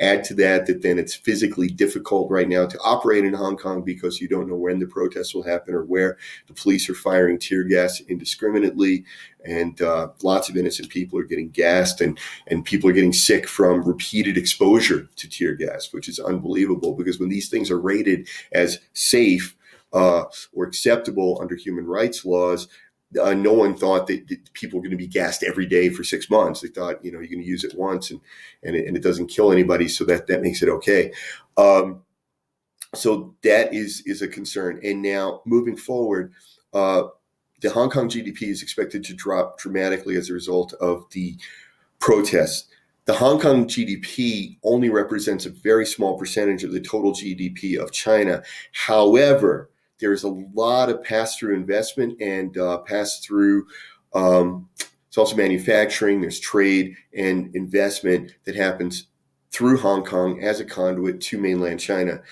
Add to that then it's physically difficult right now to operate in Hong Kong because you don't know when the protests will happen or where. The police are firing tear gas indiscriminately, and lots of innocent people are getting gassed, and people are getting sick from repeated exposure to tear gas, which is unbelievable, because when these things are rated as safe or acceptable under human rights laws, no one thought that people were going to be gassed every day for 6 months. They thought, you're going to use it once and it doesn't kill anybody, so that makes it okay. So that is a concern. And now moving forward, the Hong Kong GDP is expected to drop dramatically as a result of the protests. The Hong Kong GDP only represents a very small percentage of the total GDP of China. However, there's a lot of pass-through investment and pass-through. It's also manufacturing. There's trade and investment that happens through Hong Kong as a conduit to mainland China.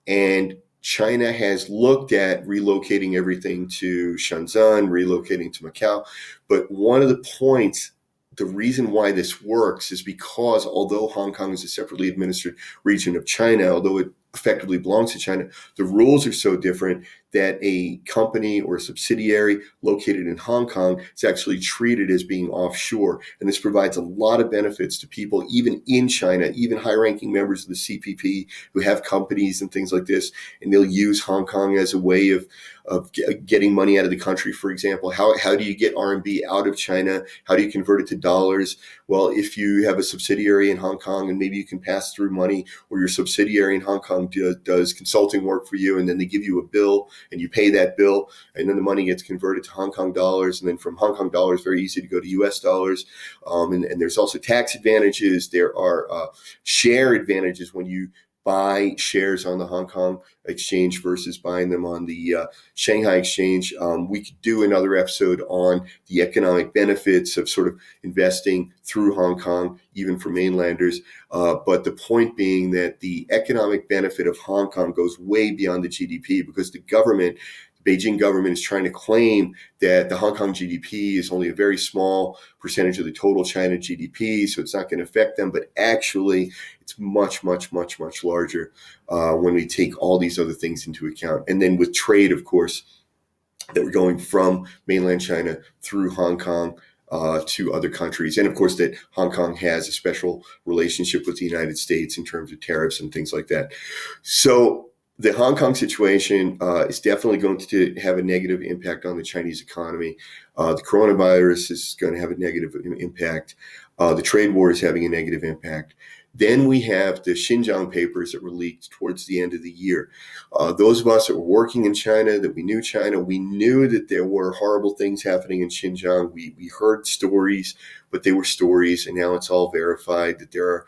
And China has looked at relocating everything to Shenzhen, relocating to Macau. But one of the points, the reason why this works, is because although Hong Kong is a separately administered region of China, although it effectively belongs to China, the rules are so different that a company or a subsidiary located in Hong Kong is actually treated as being offshore. And this provides a lot of benefits to people, even in China, even high-ranking members of the CPP who have companies and things like this, and they'll use Hong Kong as a way of getting money out of the country. For example, how do you get RMB out of China? How do you convert it to dollars? Well, if you have a subsidiary in Hong Kong and maybe you can pass through money, or your subsidiary in Hong Kong does consulting work for you, and then they give you a bill and you pay that bill, and then the money gets converted to Hong Kong dollars, and then from Hong Kong dollars, very easy to go to US dollars. And there's also tax advantages. There are share advantages when you buy shares on the Hong Kong exchange versus buying them on the Shanghai exchange. We could do another episode on the economic benefits of sort of investing through Hong Kong, even for mainlanders. But the point being that the economic benefit of Hong Kong goes way beyond the GDP, because the Beijing government is trying to claim that the Hong Kong GDP is only a very small percentage of the total China GDP, so it's not going to affect them. But actually, it's much, much, much, much larger when we take all these other things into account. And then with trade, of course, that we're going from mainland China through Hong Kong to other countries. And of course, that Hong Kong has a special relationship with the United States in terms of tariffs and things like that. So the Hong Kong situation is definitely going to have a negative impact on the Chinese economy. The coronavirus is going to have a negative impact. The trade war is having a negative impact. Then we have the Xinjiang papers that were leaked towards the end of the year. Those of us that were working in China, that we knew that there were horrible things happening in Xinjiang. We heard stories, but they were stories, and now it's all verified that there are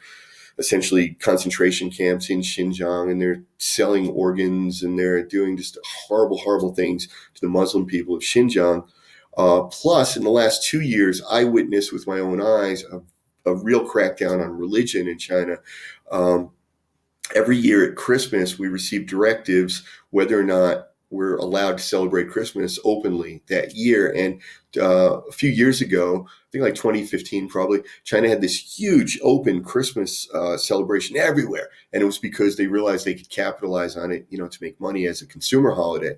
essentially concentration camps in Xinjiang, and they're selling organs, and they're doing just horrible, horrible things to the Muslim people of Xinjiang. Plus, in the last 2 years, I witnessed with my own eyes a real crackdown on religion in China. Every year at Christmas, we receive directives whether or not we're allowed to celebrate Christmas openly that year. And a few years ago, I think like 2015 probably, China had this huge open Christmas celebration everywhere. And it was because they realized they could capitalize on it, to make money as a consumer holiday.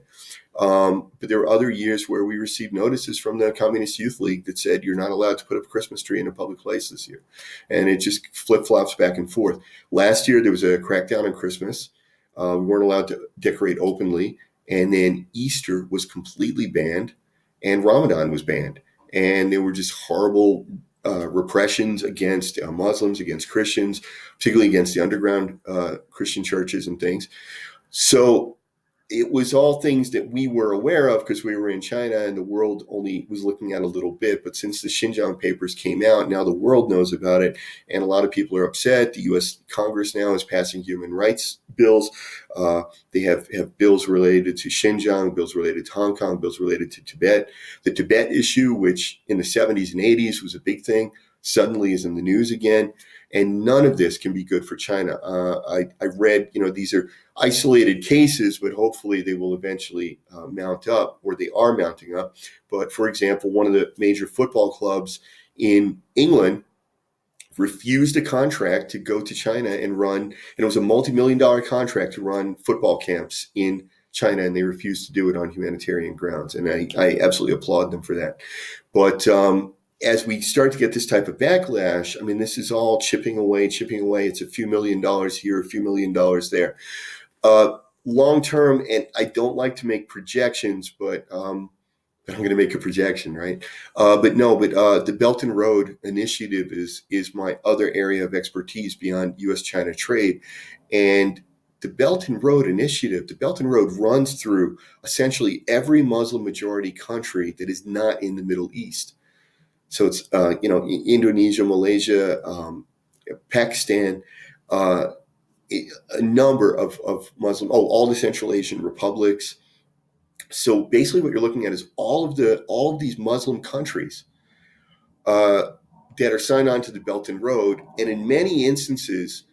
But there were other years where we received notices from the Communist Youth League that said you're not allowed to put up a Christmas tree in a public place this year. And it just flip-flops back and forth. Last year, there was a crackdown on Christmas. We weren't allowed to decorate openly. And then Easter was completely banned, and Ramadan was banned. And there were just horrible repressions against Muslims, against Christians, particularly against the underground Christian churches and things. So it was all things that we were aware of because we were in China and the world only was looking at a little bit. But since the Xinjiang papers came out, now the world knows about it. And a lot of people are upset. The U.S. Congress now is passing human rights bills. They have bills related to Xinjiang, bills related to Hong Kong, bills related to Tibet. The Tibet issue, which in the 70s and 80s was a big thing, suddenly is in the news again. And none of this can be good for China. I read, these are isolated cases, but hopefully they will eventually mount up, or they are mounting up. But for example, one of the major football clubs in England refused a contract to go to China and run, and it was a multi-million-dollar contract to run football camps in China, and they refused to do it on humanitarian grounds. And I absolutely applaud them for that. But as we start to get this type of backlash, I mean, this is all chipping away. It's a few $1,000,000 here, a few $1,000,000 there. Long term, and I don't like to make projections, but I'm going to make a projection, right? The Belt and Road Initiative is my other area of expertise beyond U.S.-China trade. And the Belt and Road Initiative, the Belt and Road runs through essentially every Muslim majority country that is not in the Middle East. So it's, Indonesia, Malaysia, Pakistan, a number of Muslim, all the Central Asian republics. So basically what you're looking at is all of these Muslim countries that are signed on to the Belt and Road. And in many instances,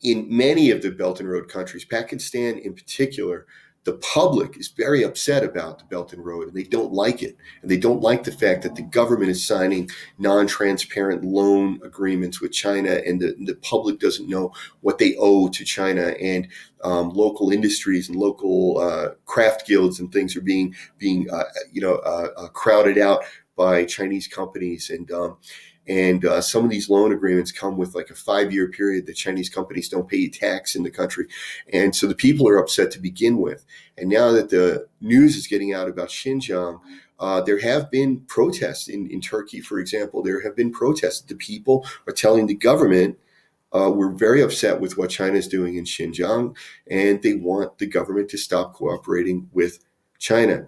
in many of the Belt and Road countries, Pakistan in particular, the public is very upset about the Belt and Road, and they don't like it. And they don't like the fact that the government is signing non-transparent loan agreements with China, and the public doesn't know what they owe to China. And local industries and local craft guilds and things are being crowded out by Chinese companies. And some of these loan agreements come with like a 5-year period that Chinese companies don't pay tax in the country. And so the people are upset to begin with. And now that the news is getting out about Xinjiang, there have been protests in Turkey, for example. There have been protests. The people are telling the government, we're very upset with what China is doing in Xinjiang, and they want the government to stop cooperating with China.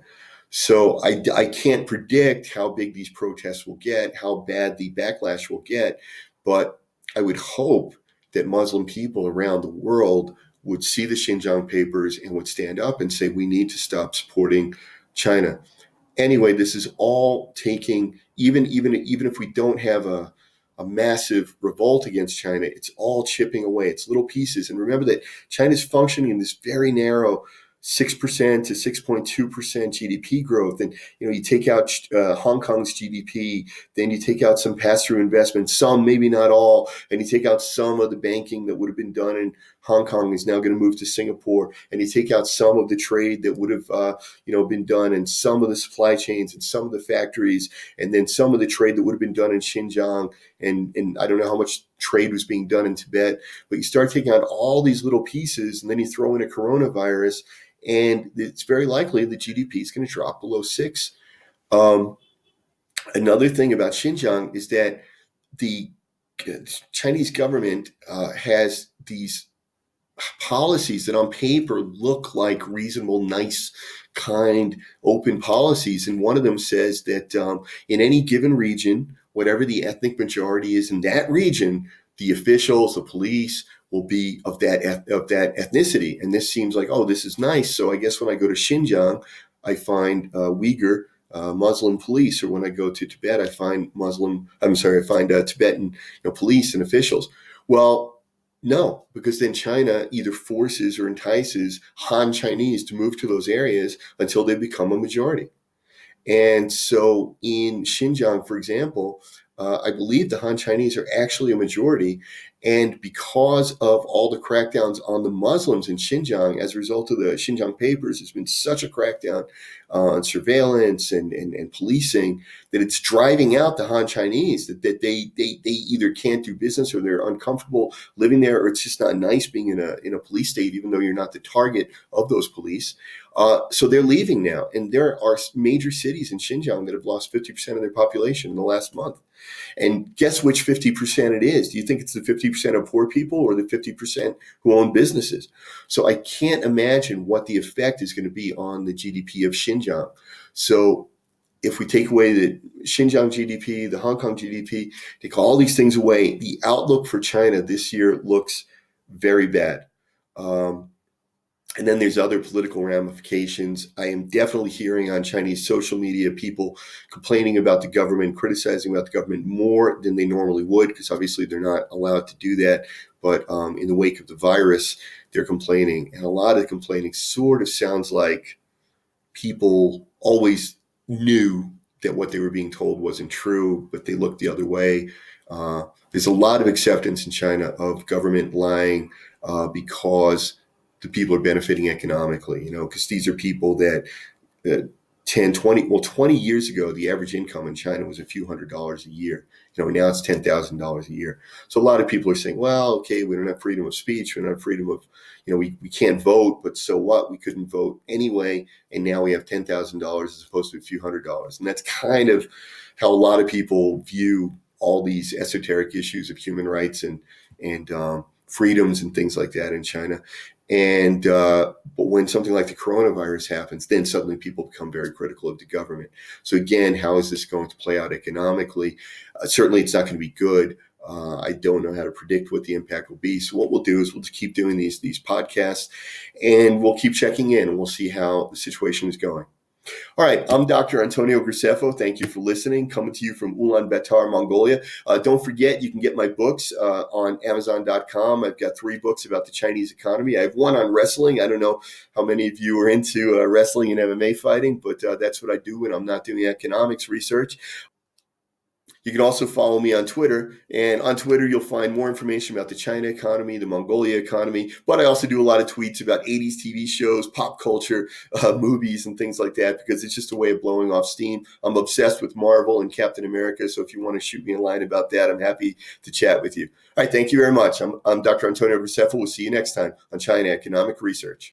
So I can't predict how big these protests will get, how bad the backlash will get, but I would hope that Muslim people around the world would see the Xinjiang papers and would stand up and say, we need to stop supporting China. Anyway, this is all taking, even if we don't have a massive revolt against China, it's all chipping away. It's little pieces. And remember that China's functioning in this very narrow 6% to 6.2% GDP growth. And, you take out Hong Kong's GDP, then you take out some pass-through investments, some, maybe not all, and you take out some of the banking that would have been done in Hong Kong is now going to move to Singapore, and you take out some of the trade that would have, been done, and some of the supply chains and some of the factories, and then some of the trade that would have been done in Xinjiang, and I don't know how much trade was being done in Tibet, but you start taking out all these little pieces, and then you throw in a coronavirus, and it's very likely the GDP is going to drop below 6. Another thing about Xinjiang is that the Chinese government has these policies that on paper look like reasonable, nice, kind, open policies. And one of them says that in any given region, whatever the ethnic majority is in that region, the officials, the police, will be of that ethnicity. And this seems like, this is nice. So I guess when I go to Xinjiang, I find Uyghur Muslim police, or when I go to Tibet, I find Tibetan police and officials. Well, no, because then China either forces or entices Han Chinese to move to those areas until they become a majority. And so in Xinjiang, for example, I believe the Han Chinese are actually a majority. And because of all the crackdowns on the Muslims in Xinjiang, as a result of the Xinjiang papers, there's been such a crackdown on surveillance and policing that it's driving out the Han Chinese, that they either can't do business, or they're uncomfortable living there, or it's just not nice being in a police state, even though you're not the target of those police. So they're leaving now. And there are major cities in Xinjiang that have lost 50% of their population in the last month. And guess which 50% it is? Do you think it's the 50% of poor people or the 50% who own businesses? So I can't imagine what the effect is going to be on the GDP of Xinjiang. So if we take away the Xinjiang GDP, the Hong Kong GDP, take all these things away, the outlook for China this year looks very bad. And then there's other political ramifications. I am definitely hearing on Chinese social media people complaining about the government, criticizing about the government more than they normally would, because obviously they're not allowed to do that. But in the wake of the virus, they're complaining. And a lot of the complaining sort of sounds like people always knew that what they were being told wasn't true, but they looked the other way. There's a lot of acceptance in China of government lying because the people are benefiting economically, because these are people that 20 years ago, the average income in China was a few $100s a year. Now it's $10,000 a year. So a lot of people are saying, well, okay, we don't have freedom of speech. We don't have freedom of, we can't vote, but so what? We couldn't vote anyway. And now we have $10,000 as opposed to a few $100s. And that's kind of how a lot of people view all these esoteric issues of human rights and freedoms and things like that in China. And but when something like the coronavirus happens, then suddenly people become very critical of the government. So again, how is this going to play out economically? Certainly, it's not going to be good. I don't know how to predict what the impact will be. So what we'll do is we'll just keep doing these podcasts, and we'll keep checking in, and we'll see how the situation is going. All right, I'm Dr. Antonio Graceffo. Thank you for listening. Coming to you from Ulaanbaatar, Mongolia. Don't forget, you can get my books on Amazon.com. I've got 3 books about the Chinese economy. I have one on wrestling. I don't know how many of you are into wrestling and MMA fighting, but that's what I do when I'm not doing economics research. You can also follow me on Twitter, and on Twitter, you'll find more information about the China economy, the Mongolia economy, but I also do a lot of tweets about 80s TV shows, pop culture, movies, and things like that, because it's just a way of blowing off steam. I'm obsessed with Marvel and Captain America, so if you want to shoot me a line about that, I'm happy to chat with you. All right, thank you very much. I'm Dr. Antonio Graceffo. We'll see you next time on China Economic Research.